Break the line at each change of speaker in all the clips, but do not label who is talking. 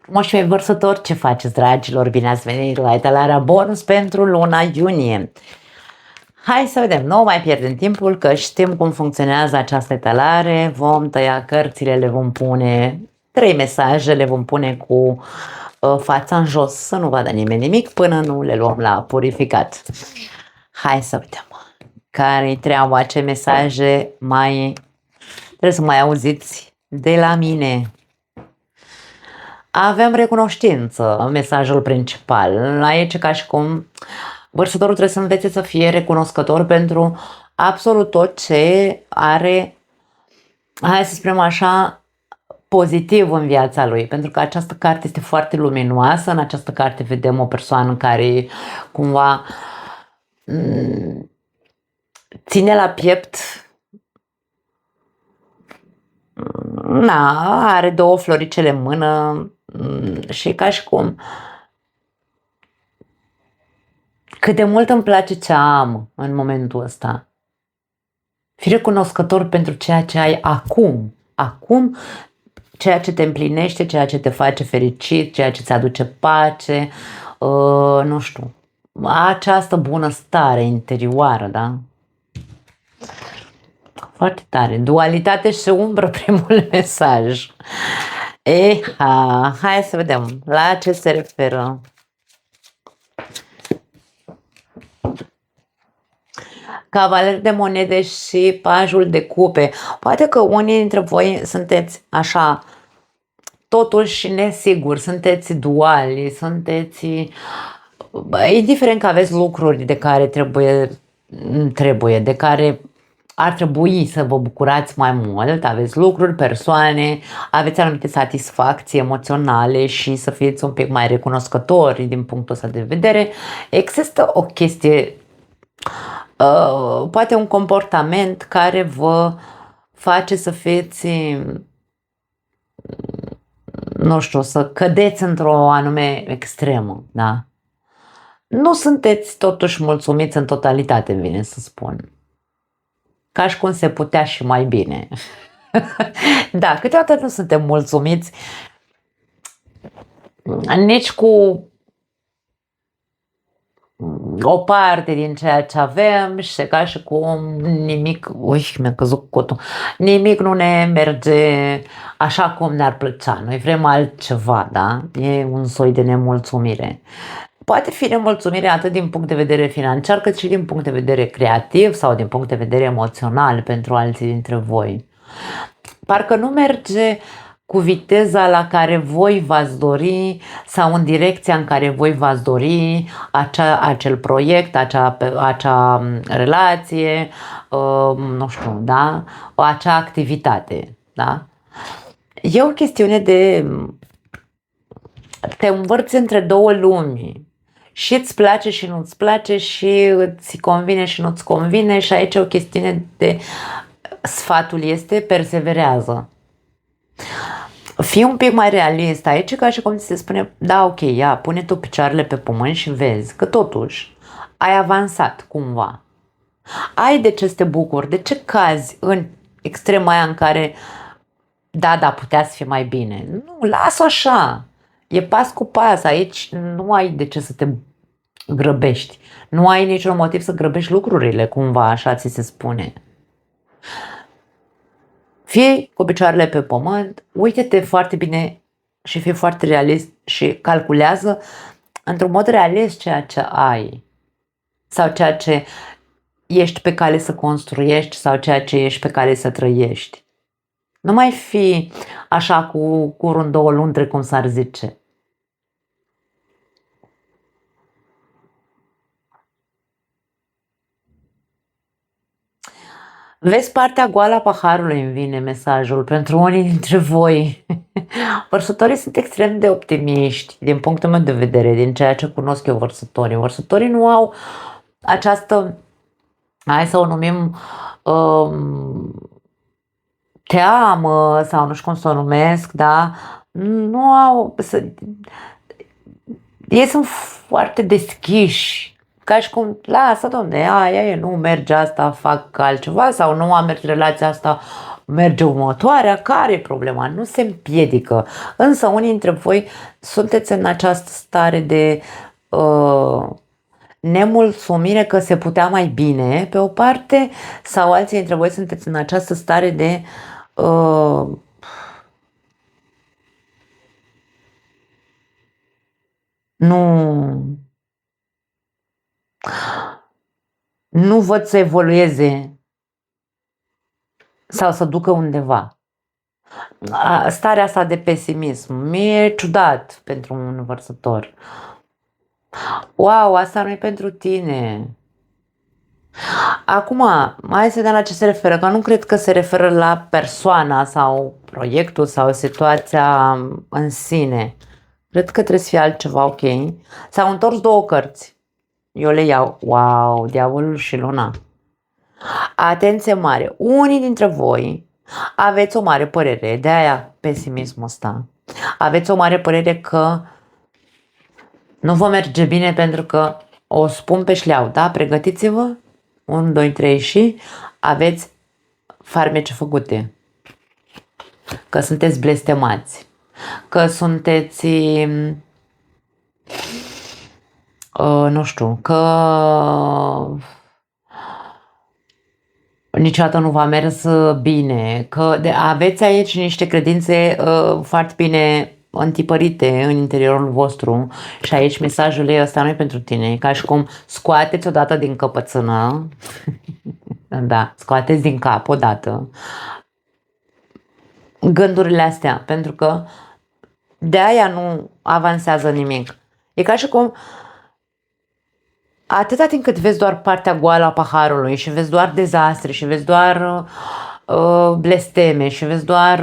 Moșii vărsători, ce faceți, dragilor? Bine ați venit la etalarea bonus pentru luna iunie. Hai să vedem, nu mai pierdem timpul, că știm cum funcționează această etalare. Vom tăia cărțile, le vom pune 3 mesaje, le vom pune cu fața în jos, să nu vadă nimeni nimic, până nu le luăm la purificat. Hai să vedem care-i treaba, ce mesaje trebuie să mai auziți de la mine. Avem recunoștință, mesajul principal. Aici ca și cum vărsătorul trebuie să învețe să fie recunoscător pentru absolut tot ce are, hai să spunem așa, pozitiv în viața lui. Pentru că această carte este foarte luminoasă. În această carte vedem o persoană care cumva ține la piept, are 2 floricele în mână și ca și cum cât de mult îmi place ce am în momentul ăsta. Fii recunoscător pentru ceea ce ai acum. Acum, ceea ce te împlinește, ceea ce te face fericit, ceea ce îți aduce pace, nu știu, această bunăstare interioară, da? Foarte tare. Dualitate și umbră, primul mesaj. Hai să vedem la ce se referă. Cavaler de monede și pajul de cupe. Poate că unii dintre voi sunteți așa, totuși nesiguri, sunteți duali, sunteți, indiferent că aveți lucruri de care de care ar trebui să vă bucurați mai mult, aveți lucruri, persoane, aveți anumite satisfacții emoționale și să fiți un pic mai recunoscători din punctul ăsta de vedere. Există o chestie, poate un comportament care vă face să fiți, nu știu, să cădeți într-o anume extremă, da? Nu sunteți totuși mulțumiți în totalitate, vine să spun. Ca și cum se putea și mai bine. Da, câteodată nu suntem mulțumiți nici cu o parte din ceea ce avem și ca și cum nimic, mi-a căzut cotul, nimic nu ne merge așa cum ne-ar plăcea. Noi vrem altceva, da? E un soi de nemulțumire. Poate fi nemulțumire atât din punct de vedere financiar, cât și din punct de vedere creativ sau din punct de vedere emoțional pentru alții dintre voi. Parcă nu merge cu viteza la care voi v-ați dori sau în direcția în care voi v-ați dori acel proiect, acea relație, nu știu, da? Acea activitate, da? E o chestiune de te învârți între 2 lumi. Și îți place și nu-ți place și îți convine și nu-ți convine și aici e o chestiune de sfatul este perseverează. Fii un pic mai realist aici, ca și cum ți se spune, da, ok, ia, pune tu picioarele pe pământ și vezi că totuși ai avansat cumva. Ai de ce să te bucuri, de ce cazi în extrema aia în care da, putea să fie mai bine. Nu, lasă așa. E pas cu pas, aici nu ai de ce să te grăbești. Nu ai niciun motiv să grăbești lucrurile, cumva, așa ți se spune. Fii cu picioarele pe pământ, uite-te foarte bine și fii foarte realist și calculează într-un mod realist ceea ce ai sau ceea ce ești pe cale să construiești sau ceea ce ești pe cale să trăiești. Nu mai fi așa cu curul în 2 luni, cum s-ar zice. Vezi partea goală a paharului, îmi vine mesajul pentru unii dintre voi. Vărsătorii sunt extrem de optimiști, din punctul meu de vedere, din ceea ce cunosc eu vărsătorii. Vărsătorii nu au această, hai să o numim, teamă sau nu știu cum să o numesc, da? Nu au, ei sunt foarte deschiși. Ca și cum, lasă, domne, aia e, nu merge asta, fac altceva sau nu a mers relația asta, merge următoarea, care e problema? Nu se împiedică. Însă unii dintre voi sunteți în această stare de nemulțumire că se putea mai bine, pe o parte, sau alții dintre voi sunteți în această stare de nu văd să evolueze sau să ducă undeva. Starea asta de pesimism mi-e ciudat pentru un vărsător. Wow, asta nu e pentru tine. Acum, hai să vedem la ce se referă, că nu cred că se referă la persoana sau proiectul sau situația în sine. Cred că trebuie să fie altceva, ok. S-au întors două cărți. Eu le iau. Wow, Diavolul și Luna. Atenție mare. Unii dintre voi aveți o mare părere, de aia pesimismul ăsta. Aveți o mare părere că nu vă merge bine pentru că o spun pe șleau, da? Pregătiți-vă. 1, 2, 3 și aveți farmece făcute. Că sunteți blestemați. Că sunteți nu știu, că niciodată nu v-a mers bine, că aveți aici niște credințe foarte bine întipărite în interiorul vostru și aici mesajul e ăsta nu e pentru tine, ca și cum scoateți odată din căpățână, da, scoateți din cap odată gândurile astea, pentru că de aia nu avansează nimic. E ca și cum atâta timp cât vezi doar partea goală a paharului și vezi doar dezastre și vezi doar blesteme și vezi doar,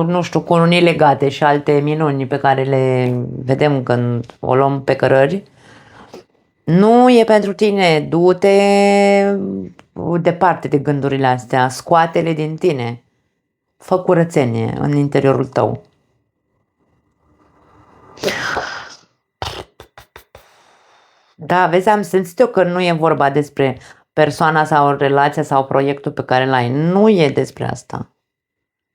nu știu, cununii legate și alte minuni pe care le vedem când o luăm pe cărări, nu e pentru tine. Du-te departe de gândurile astea, scoate-le din tine, fă curățenie în interiorul tău. Da, vezi, am simțit eu că nu e vorba despre persoana sau relația sau proiectul pe care l-ai. Nu e despre asta.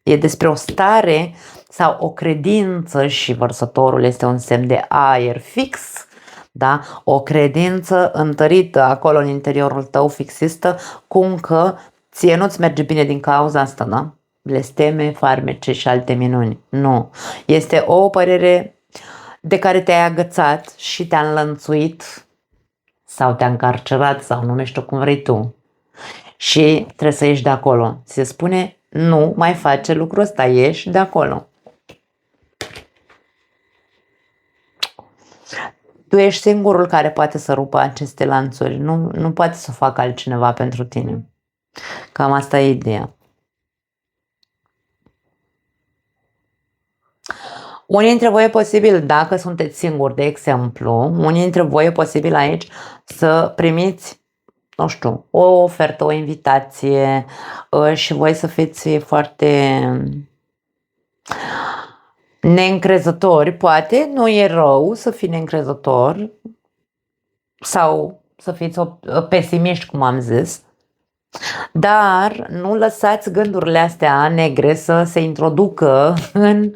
E despre o stare sau o credință și vărsătorul este un semn de aer fix, da? O credință întărită acolo în interiorul tău, fixistă, cum că ție nu-ți merge bine din cauza asta, da? Blesteme, farmece și alte minuni. Nu. Este o părere de care te-ai agățat și te-a înlănțuit sau te-a încarcerat sau numește-o cum vrei tu. Și trebuie să ieși de acolo. Se spune, nu mai face lucrul ăsta, ieși de acolo. Tu ești singurul care poate să rupă aceste lanțuri. Nu poate să facă altcineva pentru tine. Cam asta e ideea. Unii dintre voi e posibil, dacă sunteți singuri, de exemplu, unii dintre voi e posibil aici să primiți, nu știu, o ofertă, o invitație și voi să fiți foarte neîncrezători. Poate nu e rău să fii neîncrezător sau să fiți pesimiști, cum am zis, dar nu lăsați gândurile astea negre să se introducă în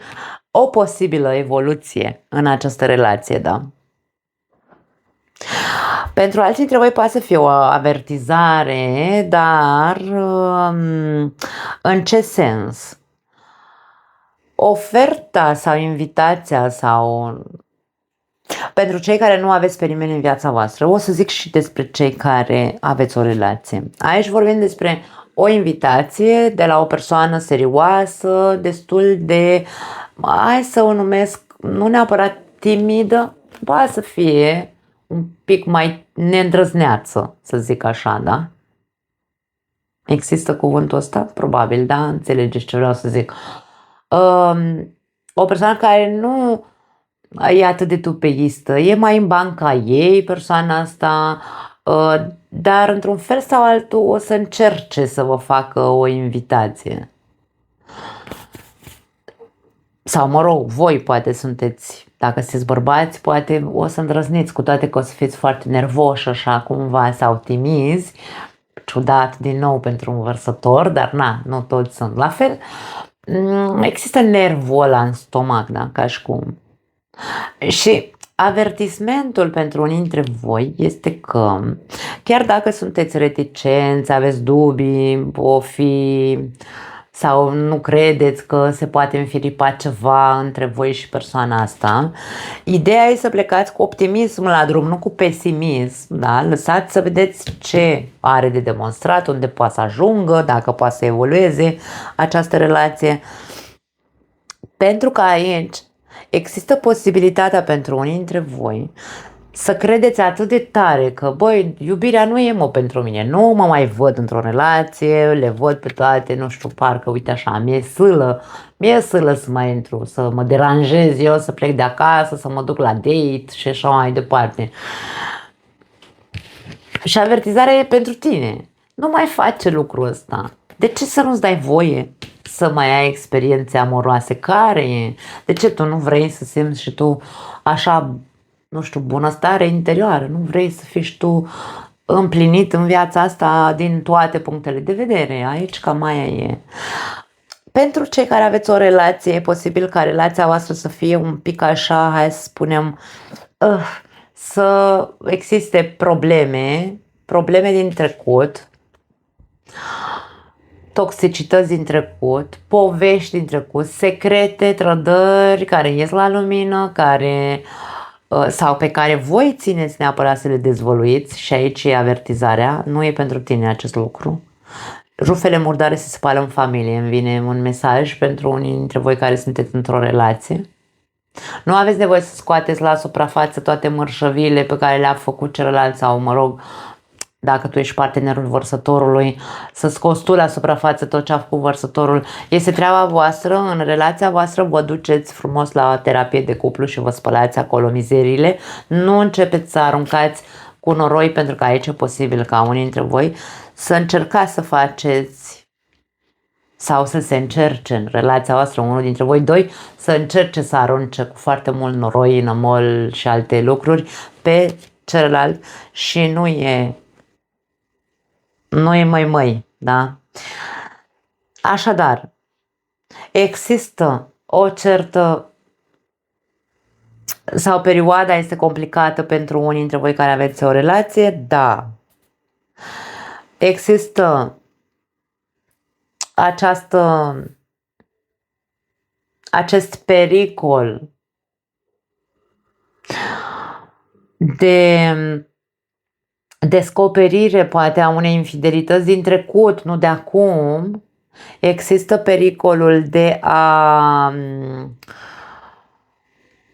o posibilă evoluție în această relație, da? Pentru alții dintre voi poate să fie o avertizare, dar în ce sens? Oferta sau invitația sau... Pentru cei care nu aveți pe nimeni în viața voastră, o să zic și despre cei care aveți o relație. Aici vorbim despre o invitație de la o persoană serioasă, destul de, hai să o numesc, nu neapărat timidă, poate să fie un pic mai neîndrăzneață, să zic așa, da? Există cuvântul ăsta? Probabil, da? Înțelegeți ce vreau să zic. O persoană care nu e atât de tupeistă, e mai în banca ei persoana asta, dar într-un fel sau altul o să încerce să vă facă o invitație. Sau mă rog, voi poate sunteți, dacă sunteți bărbați, poate o să îndrăzniți, cu toate că o să fiți foarte nervoși așa cumva sau timizi, ciudat din nou pentru un vărsător, dar nu toți sunt la fel. Există nervul ăla în stomac, da? Ca și cum. Și avertismentul pentru unii dintre voi este că chiar dacă sunteți reticenți, aveți dubii, o fi sau nu credeți că se poate înfiripa ceva între voi și persoana asta, ideea e să plecați cu optimism la drum, nu cu pesimism, da? Lăsați să vedeți ce are de demonstrat, unde poate să ajungă, dacă poate să evolueze această relație. Pentru că aici există posibilitatea pentru unii dintre voi să credeți atât de tare că, băi, iubirea nu e pentru mine, nu mă mai văd într-o relație, le văd pe toate, nu știu, parcă, uite așa, mi-e sâlă să mai intru, să mă deranjez eu, să plec de acasă, să mă duc la date și așa mai departe. Și avertizarea e pentru tine. Nu mai face lucrul ăsta. De ce să nu-ți dai voie să mai ai experiențe amoroase? Care e? De ce tu nu vrei să simți și tu așa, nu știu, bunăstare interioară? Nu vrei să fii tu împlinit în viața asta din toate punctele de vedere? Aici cam aia e. Pentru cei care aveți o relație, e posibil ca relația voastră să fie un pic așa, hai să spunem, să existe probleme din trecut, toxicități din trecut, povești din trecut, secrete, trădări care ies la lumină, sau pe care voi țineți neapărat să le dezvăluiți, și aici e avertizarea, nu e pentru tine acest lucru. Rufele murdare se spală în familie, îmi vine un mesaj pentru unii dintre voi care sunteți într-o relație. Nu aveți nevoie să scoateți la suprafață toate mărșăviile pe care le-a făcut celălalt sau, mă rog, dacă tu ești partenerul vărsătorului, să scoți tu la suprafață tot ce a făcut vărsătorul. Este treaba voastră, în relația voastră vă duceți frumos la terapie de cuplu și vă spălați acolo mizerile. Nu începeți să aruncați cu noroi, pentru că aici e posibil ca unii dintre voi să încercați să faceți sau să se încerce în relația voastră, unul dintre voi doi, să încerce să arunce cu foarte mult noroi, nămol și alte lucruri pe celălalt și nu e măi, da? Așadar, există o certă sau perioada este complicată pentru unii dintre voi care aveți o relație, da. Există acest pericol de descoperire poate a unei infidelități din trecut, nu de acum. Există pericolul de a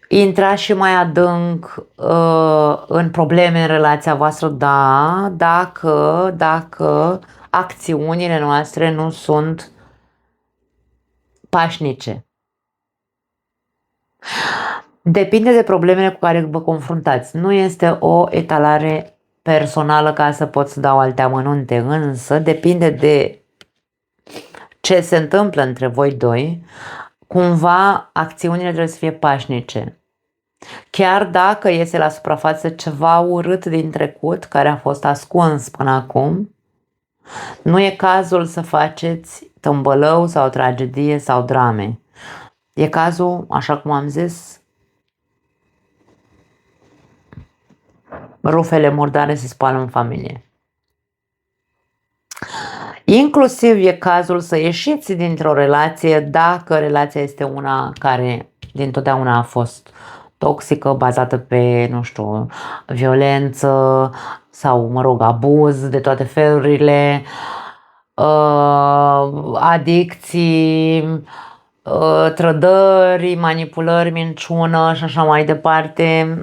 intra și mai adânc în probleme în relația voastră, da, dacă acțiunile noastre nu sunt pașnice. Depinde de problemele cu care vă confruntați. Nu este o etalare personală ca să pot să dau alte amănunte, însă depinde de ce se întâmplă între voi doi. Cumva acțiunile trebuie să fie pașnice. Chiar dacă iese la suprafață ceva urât din trecut care a fost ascuns până acum, nu e cazul să faceți tâmbălău sau tragedie sau drame. E cazul, așa cum am zis, rufele murdare se spală în familie. Inclusiv e cazul să ieșiți dintr-o relație dacă relația este una care dintotdeauna a fost toxică, bazată pe, nu știu, violență sau, mă rog, abuz de toate felurile, adicții, trădări, manipulări, minciună și așa mai departe.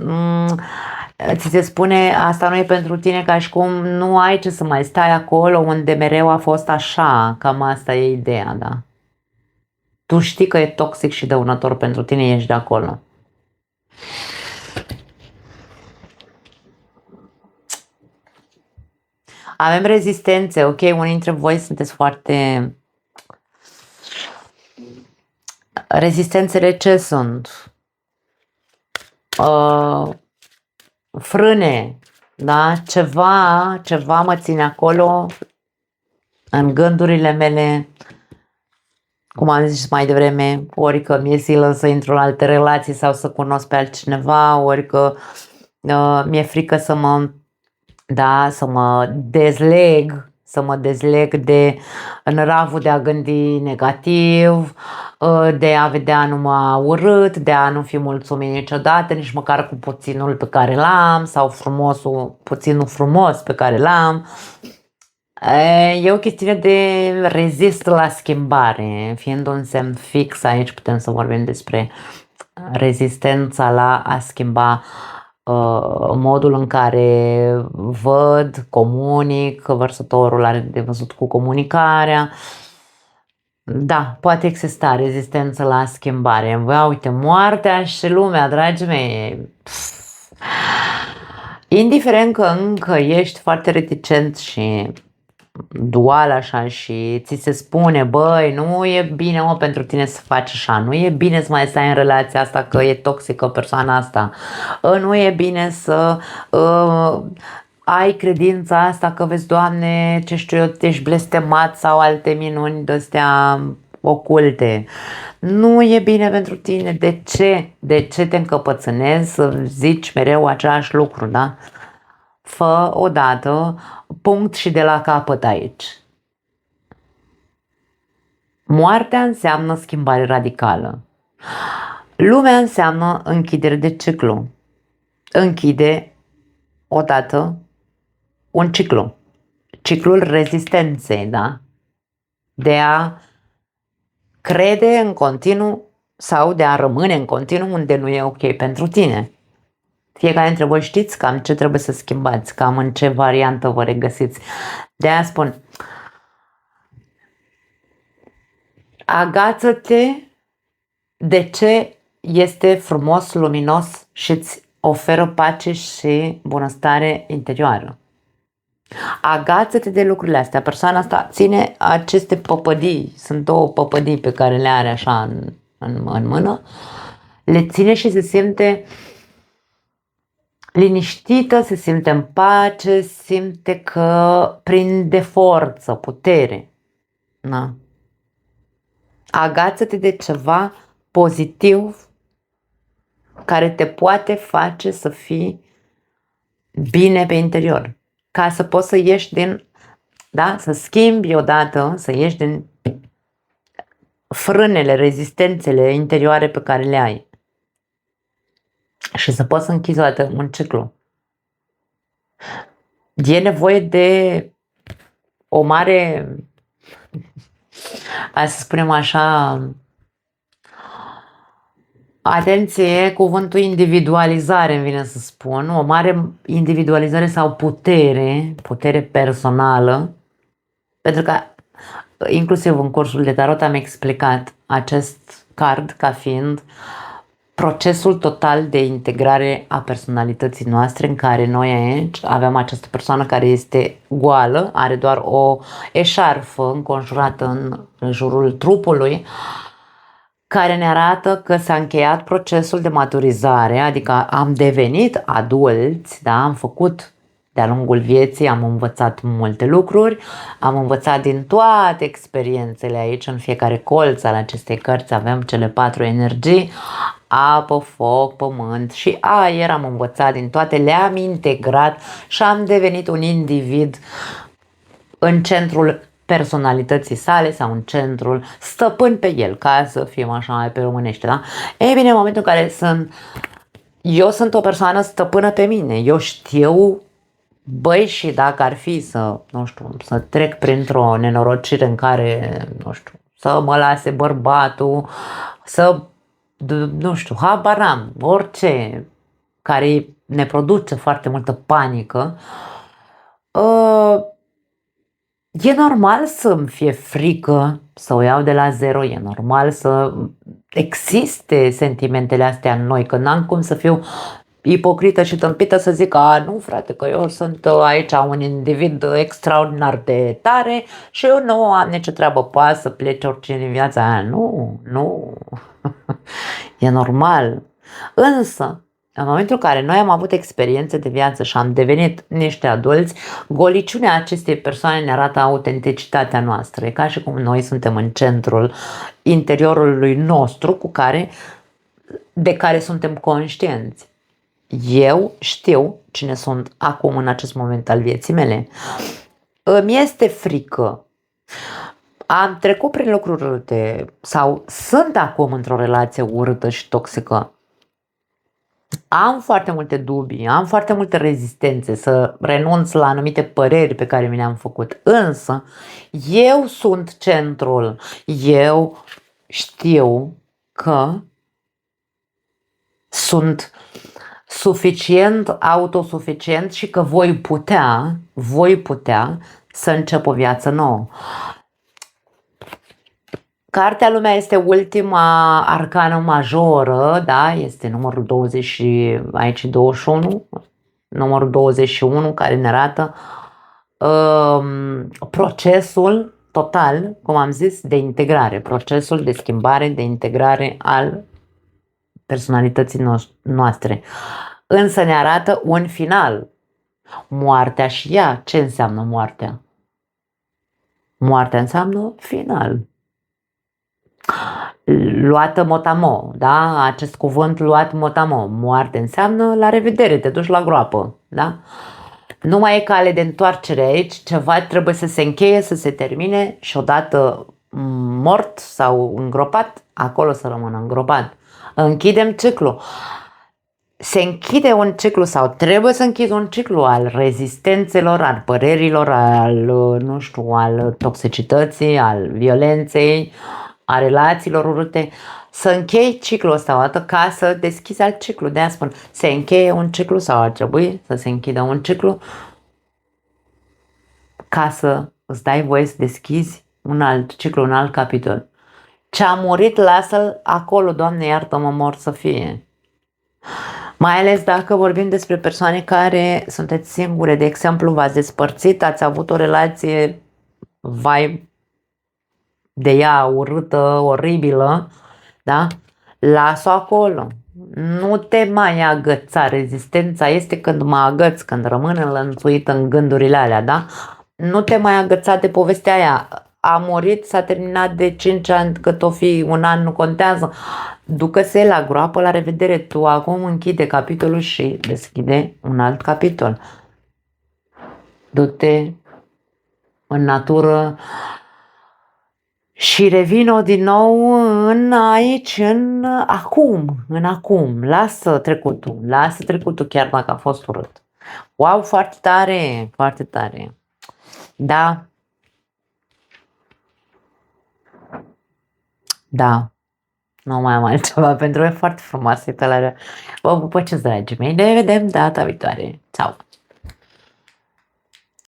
Ți se spune, asta nu e pentru tine, ca și cum nu ai ce să mai stai acolo unde mereu a fost așa. Cam asta e ideea, da? Tu știi că e toxic și dăunător pentru tine, ieși de acolo. Avem rezistențe, ok? Unii dintre voi sunteți foarte... Rezistențele ce sunt? Frâne, da? Ceva mă ține acolo în gândurile mele, cum am zis mai devreme, ori că mi-e silă să intru în alte relații sau să cunosc pe altcineva, ori că mi-e frică să mă dezleg de năravul de a gândi negativ, de a vedea numai urât, de a nu fi mulțumit niciodată, nici măcar cu puținul pe care l-am sau puținul frumos pe care l-am. E o chestiune de rezist la schimbare, fiind un semn fix, aici putem să vorbim despre rezistența la a schimba modul în care văd, comunic, vărsătorul are de văzut cu comunicarea. Da, poate exista rezistență la schimbare. Uite, moartea și lumea, dragii mei. Indiferent că încă ești foarte reticent și dual așa și ți se spune, băi, nu e bine pentru tine să faci așa, nu e bine să mai stai în relația asta că e toxică persoana asta, nu e bine să ai credința asta că vezi, Doamne, ce știu eu, ești blestemat sau alte minuni de-astea oculte. Nu e bine pentru tine. De ce? De ce te încăpățânezi să zici mereu același lucru, da? Fă odată, punct și de la capăt aici. Moartea înseamnă schimbare radicală. Lumea înseamnă închidere de ciclu. Închide odată un ciclu. Ciclul rezistenței, da? De a crede în continuu sau de a rămâne în continuu unde nu e ok pentru tine. Fiecare dintre voi știți cam ce trebuie să schimbați, cam în ce variantă vă regăsiți. De aia spun, agață-te de ce este frumos, luminos și îți oferă pace și bunăstare interioară. Agață-te de lucrurile astea. Persoana asta ține aceste păpădii, sunt două păpădii pe care le are așa în mână, le ține și se simte liniștită, se simte în pace, simte că prinde forță, putere. Da. Agață-te de ceva pozitiv care te poate face să fii bine pe interior. Ca să poți să ieși da, să schimbi odată, să ieși din frânele, rezistențele interioare pe care le ai. Și să poți să închizi odată un ciclu. E nevoie de o mare, hai să spunem așa, atenție, cuvântul individualizare îmi vine să spun, o mare individualizare sau putere personală, pentru că inclusiv în cursul de tarot am explicat acest card ca fiind procesul total de integrare a personalității noastre, în care noi aici avem această persoană care este goală, are doar o eșarfă înconjurată în jurul trupului, care ne arată că s-a încheiat procesul de maturizare, adică am devenit adulți, da? Am făcut de-a lungul vieții, am învățat multe lucruri, am învățat din toate experiențele aici, în fiecare colț al acestei cărți avem cele 4 energii, apă, foc, pământ și aer, am învățat din toate, le-am integrat și am devenit un individ în centrul personalității sale sau în centrul stăpân pe el, ca să fim așa mai pe românește, da? Ei bine, în momentul în care eu sunt o persoană stăpână pe mine, eu știu, băi, și dacă ar fi să, nu știu, să trec printr-o nenorocire în care, nu știu, să mă lase bărbatul, nu știu, habar n-am, orice care ne produce foarte multă panică, e normal să-mi fie frică să o iau de la zero, e normal să existe sentimentele astea în noi, că n-am cum să fiu ipocrită și tâmpită să zic, nu frate, că eu sunt aici un individ extraordinar de tare și eu nu am nicio treabă, poate să plece oricine din viața aia. Nu, e normal. Însă, în momentul în care noi am avut experiențe de viață și am devenit niște adulți, goliciunea acestei persoane ne arată autenticitatea noastră. E ca și cum noi suntem în centrul interiorului nostru de care suntem conștienți. Eu știu cine sunt acum în acest moment al vieții mele. Îmi este frică. Am trecut prin lucruri urâte sau sunt acum într-o relație urâtă și toxică. Am foarte multe dubii, am foarte multe rezistențe să renunț la anumite păreri pe care mi le-am făcut. Însă, eu sunt centrul. Eu știu că sunt suficient autosuficient și că voi putea să încep o viață nouă. Cartea Lumea este ultima arcană majoră, da? Este numărul 20 și aici 21, numărul 21 care ne arată procesul total, cum am zis, de integrare, procesul de schimbare, de integrare al personalității noastre. Însă ne arată un final. Moartea și ea. Ce înseamnă moartea? Moartea înseamnă final. Luată motamo, da? Acest cuvânt luat motamo. Moarte înseamnă la revedere, te duci la groapă, da? Nu mai e cale de întoarcere aici, ceva trebuie să se încheie, să se termine și odată mort sau îngropat, acolo să rămână îngropat. Închidem ciclul. Se închide un ciclu sau trebuie să închizi un ciclu al rezistențelor, al părerilor, al toxicității, al violenței, a relațiilor urâte, să închei ciclul ăsta o dată ca să deschizi alt ciclu. De-aia spun, se încheie un ciclu sau ar trebui să se închidă un ciclu ca să îți dai voie să deschizi un alt ciclu, un alt capitol. Ce a murit, lasă-l acolo, Doamne iartă-mă, mor să fie. Mai ales dacă vorbim despre persoane care sunteți singure, de exemplu, v-ați despărțit, ați avut o relație, vai de ea urâtă, oribilă, da? Las-o acolo. Nu te mai agăța. Rezistența este când mă agăț, când rămân înlănțuit în gândurile alea, da? Nu te mai agăța de povestea aia. A murit, s-a terminat de 5 ani, cât o fi, un an, nu contează. Ducă-se la groapă, la revedere. Tu acum închide capitolul și deschide un alt capitol. Du-te în natură și revin-o din nou în aici, în acum. Lasă trecutul chiar dacă a fost urât. Wow, foarte tare, foarte tare. Da. Da. Nu mai am altceva pentru că e foarte frumoasă. Vă pupăcesc, dragii mei. Ne vedem data viitoare. Ciao.